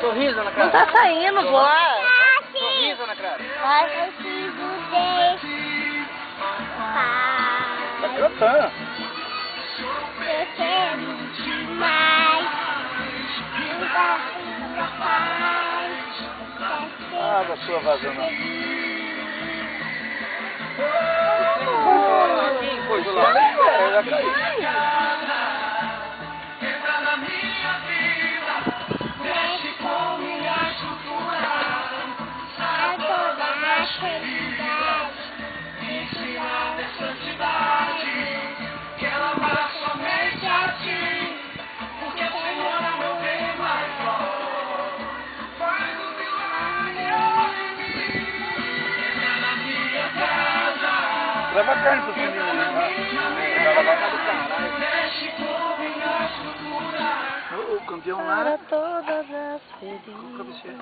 Sorriso, Ana Clara. Não tá saindo, vó. Sorriso, Ana Clara. Mas eu preciso de Tá paz. cantando. Eu quero demais. Nunca fui capaz. Ah, da sua vazando. Quem foi do lado? É, já caiu. Mexe com minha estrutura. A toda a felicidade. Ensinar a santidade. Que ela vá somente a ti. Porque o Senhor não vem mais só. Faz o milagre. Entra na minha casa. Leva carne pro menino, né? Vai lavar cada caralho. Mexe com minha estrutura. O campeão lá. Para todas as feridas. Com o cabeceiro.